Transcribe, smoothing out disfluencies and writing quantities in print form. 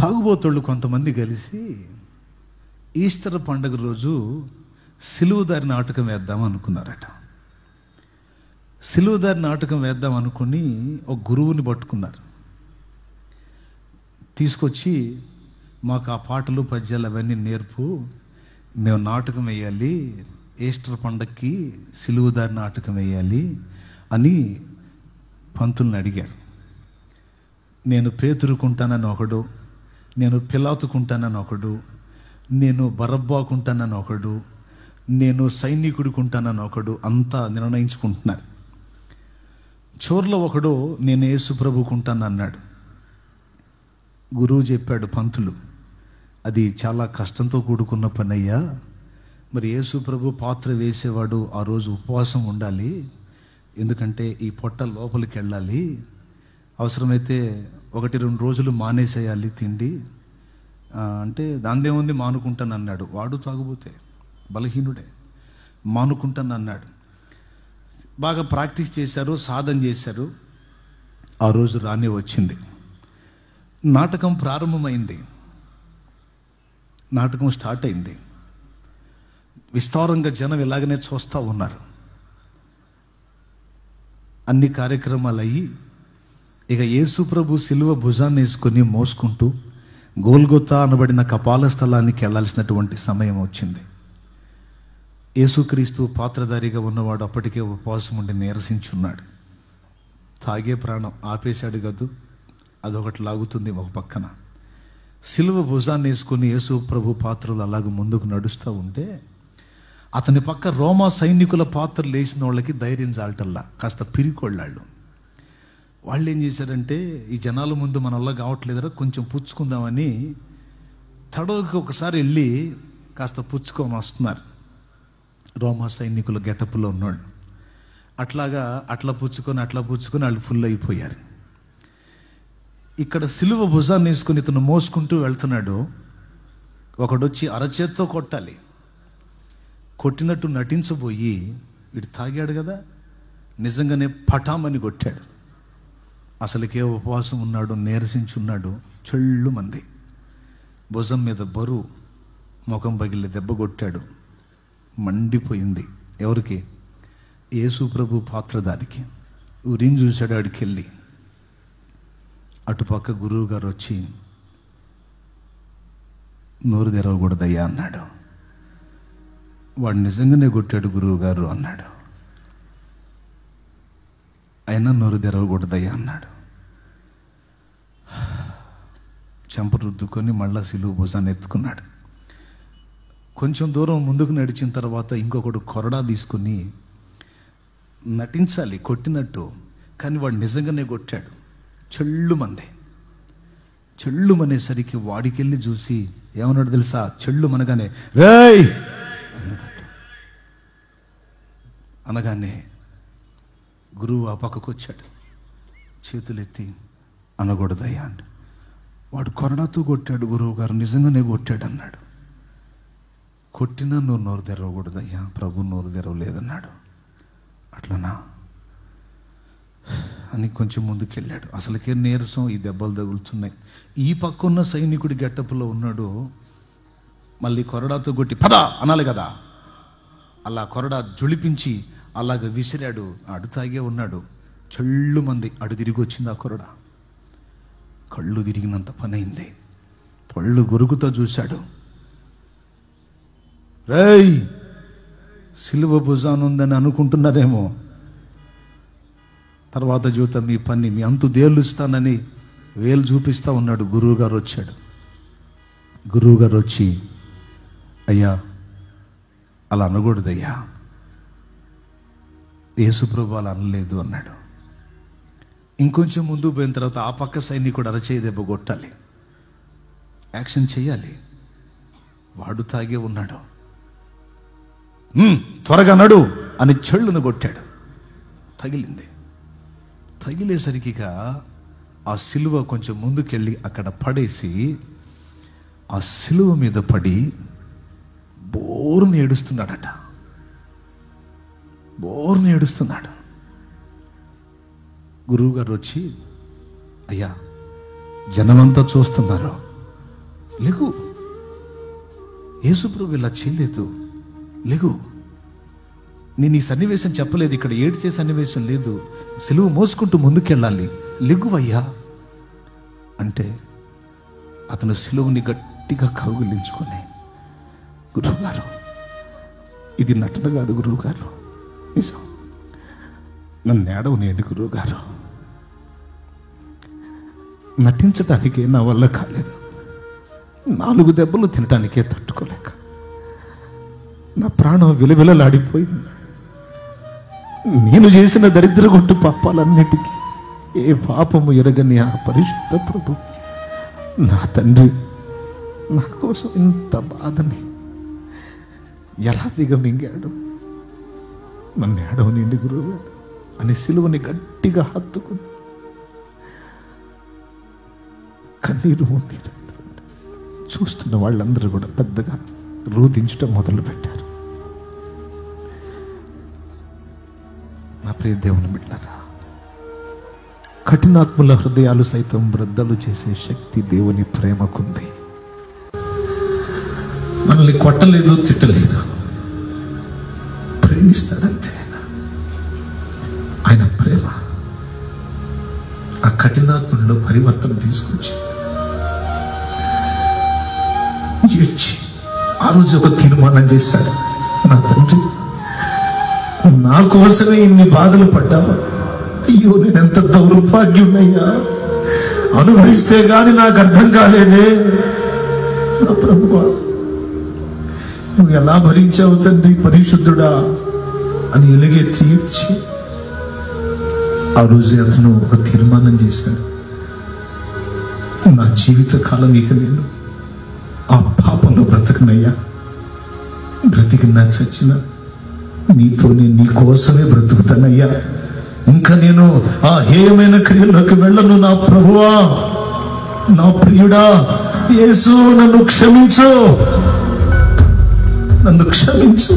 తాగుబోతోళ్ళు కొంతమంది కలిసి ఈస్టర్ పండుగ రోజు సిలువదారి నాటకం వేద్దాం అనుకున్నారట. సిలువదారి నాటకం వేద్దాం అనుకుని ఒక గురువుని పట్టుకున్నారు. తీసుకొచ్చి మాకు ఆ పాటలు పద్యాలు అవన్నీ నేర్పు, మేము నాటకం వేయాలి, ఈస్టర్ పండగకి సిలువదారి నాటకం వేయాలి అని పంతుల్ని అడిగారు. నేను పేతురుకుంటానని ఒకడు, నేను పిలాతుకుంటానని ఒకడు, నేను బరబ్బాకుంటానని ఒకడు, నేను సైనికుడికుంటానని ఒకడు, అంతా నిర్ణయించుకుంటున్నారు. చోర్లో ఒకడు నేను యేసు ప్రభుకుంటాను అన్నాడు. గురువు చెప్పాడు, పంతులు అది చాలా కష్టంతో కూడుకున్న పని అయ్యా, మరి యేసు ప్రభు పాత్ర వేసేవాడు ఆ రోజు ఉపవాసం ఉండాలి, ఎందుకంటే ఈ పొట్ట లోపలికి వెళ్ళాలి, అవసరమైతే 1-2 రోజులు మానేసేయాలి తిండి అంటే దాందేముంది మానుకుంటాను అన్నాడు. వాడు తాగుబోతే బలహీనుడే, మానుకుంటాను అన్నాడు. బాగా ప్రాక్టీస్ చేశారు, సాధన చేశారు. ఆ రోజు రానే వచ్చింది. నాటకం ప్రారంభమైంది, నాటకం స్టార్ట్ అయింది. విస్తారంగా జనం ఇలాగనే చూస్తూ ఉన్నారు. అన్ని కార్యక్రమాలు అయ్యి ఇక యేసు ప్రభు సిలువ భుజాన్ని వేసుకొని మోసుకుంటూ గోల్గొతా అనబడిన కపాల స్థలానికి వెళ్ళాల్సినటువంటి సమయం వచ్చింది. యేసుక్రీస్తు పాత్రధారిగా ఉన్నవాడు అప్పటికే ఉపవాసం ఉండి నీరసించున్నాడు. తాగే ప్రాణం ఆపేశాడు కదూ, అదొకటి లాగుతుంది ఒక పక్కన. సిలువ భుజాన్ని వేసుకుని యేసు ప్రభు పాత్రలు అలాగ ముందుకు నడుస్తూ ఉంటే అతని పక్క రోమా సైనికుల పాత్రలు వేసిన వాళ్ళకి ధైర్యం చాలటల్లా, కాస్త పిరికొళ్ళాళ్ళు. వాళ్ళు ఏం చేశారంటే, ఈ జనాల ముందు మన వల్ల కావట్లేదరా కొంచెం పుచ్చుకుందామని తడవకి ఒకసారి వెళ్ళి కాస్త పుచ్చుకొని వస్తున్నారు. రోమా సైనికుల గెటప్లో ఉన్నాడు. అట్లా పుచ్చుకొని వాళ్ళు ఫుల్ అయిపోయారు. ఇక్కడ సిలువ భుజాన్ని వేసుకుని ఇతను మోసుకుంటూ వెళ్తున్నాడు. ఒకడొచ్చి అరచేత్తో కొట్టాలి, కొట్టినట్టు నటించబోయి వీడు తాగాడు కదా, నిజంగానే పటామని కొట్టాడు. అసలుకే ఉపవాసం ఉన్నాడు, నీరసించున్నాడు. చెళ్ళు మంది భుజం మీద బరువు, ముఖం పగిలి దెబ్బ కొట్టాడు. మండిపోయింది. ఎవరికి? యేసు ప్రభు పాత్రధారికి. ఉరిని చూశాడు ఆడికి వెళ్ళి. అటుపక్క గురువు గారు వచ్చి, నోరు తెరవకూడదయ్యా అన్నాడు. వాడు నిజంగానే కొట్టాడు గురువు గారు అన్నాడు. అయినా నోరు తెరవకూడదయ్యా అన్నాడు. చెంప రుద్దుకొని మళ్ళా సిలువ భుజాన్ని ఎత్తుకున్నాడు. కొంచెం దూరం ముందుకు నడిచిన తర్వాత ఇంకొకడు కొరడా తీసుకుని నటించాలి కొట్టినట్టు, కానీ వాడు నిజంగానే కొట్టాడు. చెళ్ళుమనేసరికి వాడికెళ్ళి చూసి ఏమన్నాడు తెలుసా? చెళ్ళు మనగానే రేయ్ అనగానే గురువు ఆ పక్కకు వచ్చాడు. చేతులెత్తి అనకూడదయ్యా అండి. వాడు కొరడాతో కొట్టాడు, గురువు గారు నిజంగానే కొట్టాడు అన్నాడు. కొట్టినా నువ్వు నోరు తెరవకూడదయ్యా, ప్రభు నోరు తెరవలేదన్నాడు. అట్లనా అని కొంచెం ముందుకెళ్ళాడు. అసలుకే నీరసం, ఈ దెబ్బలు తగులుతున్నాయి. ఈ పక్కన్న సైనికుడి గెట్టపులో ఉన్నాడు. మళ్ళీ కొరడాతో కొట్టి పద అనాలి కదా, అలా కొరడా జుళిపించి అలాగ విసిరాడు. అడు తాగే ఉన్నాడు. చెళ్ళు మంది అడు తిరిగి వచ్చింది ఆ కొరడా. కళ్ళు తిరిగినంత పని అయింది. పళ్ళు గొరుకుతో చూశాడు. రేయ్ సిలువ భుజానుందని అనుకుంటున్నారేమో, తర్వాత జీవితం మీ పని మీ అంతు దేలుస్తానని వేలు చూపిస్తూ ఉన్నాడు. గురువుగారు వచ్చాడు. గురువుగారు వచ్చి, అయ్యా అలా అనకూడదయ్యా, యేసుప్రభు అలా అనలేదు అన్నాడు. ఇంకొంచెం ముందు పోయిన తర్వాత ఆ పక్క సైనికుడు అరచేయి దెబ్బ కొట్టాలి, యాక్షన్ చేయాలి. వాడు తాగే ఉన్నాడు. త్వరగా నడు అని చెళ్ళును కొట్టాడు. తగిలింది. తగిలేసరికి ఆ సిలువ కొంచెం ముందుకెళ్ళి అక్కడ పడేసి ఆ సిలువ మీద పడి బోరుని ఏడుస్తున్నాడట. బోరుని ఏడుస్తున్నాడు. గురువుగారు వచ్చి, అయ్యా జనమంతా చూస్తున్నారు, లెగు. యేసు ప్రభు ఇలా చేయలేదు. లెగు. నేను ఈ సన్నివేశం చెప్పలేదు, ఇక్కడ ఏడ్చే సన్నివేశం లేదు. సిలువ మోసుకుంటూ ముందుకెళ్ళాలి. లెగువయ్యా అంటే అతను సిలువని గట్టిగా కౌగిలించుకొని, గురువుగారు ఇది నటన కాదు గురువుగారు, నిజం, నన్ను ఏడవనేయండి గురువుగారు, నటించటానికే నా వల్ల కాలేదు, 4 దెబ్బలు తినటానికే తట్టుకోలేక నా ప్రాణం విలవిలలాడిపోయింది. నేను చేసిన దరిద్రగొట్టు పాపాలన్నిటికీ ఏ పాపము ఎరగని ఆ పరిశుద్ధ ప్రభు, నా తండ్రి నా కోసం ఇంత బాధని ఎలా దిగమింగాడు. నన్ను ఏడవనండి గురువు అని సిలువని గట్టిగా హత్తుకుని కన్నీరు చూస్తున్న వాళ్ళందరూ కూడా పెద్దగా రోధించడం మొదలుపెట్టారు. నా ప్రియ దేవుని బిడ్డలారా, కఠినాత్ముల హృదయాలు సైతం బ్రద్దలు చేసే శక్తి దేవుని ప్రేమకుంది. మనల్ని కొట్టలేదు, తిట్టలేదు, ప్రేమిస్తాడంతే. ఆయన ప్రేమ ఆ కఠినాత్ముల్లో పరివర్తన తీసుకొచ్చి ఏడ్చి ఆ రోజు ఒక తీర్మానం చేశాడు. నా తండ్రి, నా కోసమే ఇన్ని బాధలు పడ్డావా? అయ్యో, నేనెంత దౌర్భాగ్యున్నయ్యా, అనుభవిస్తే గాని నాకు అర్థం కాలేదే. నా ప్రభువా, నువ్వు ఎలా భరించావు తండ్రి, పరిశుద్ధుడా అని ఎలుగే తీర్చి ఆ రోజు అతను ఒక తీర్మానం చేశాడు. నా జీవిత కాలం ఇక నేను ఆ పాపంలో బ్రతకనయ్యా, బ్రతికినా చచ్చినా నీతోనే, నీ కోసమే బ్రతుకుతానయ్యా. ఇంకా నేను ఆ హేయమైన క్రియల్లోకి వెళ్ళను. నా ప్రభువా, నా ప్రియుడా యేసు, నన్ను క్షమించు, నన్ను క్షమించు.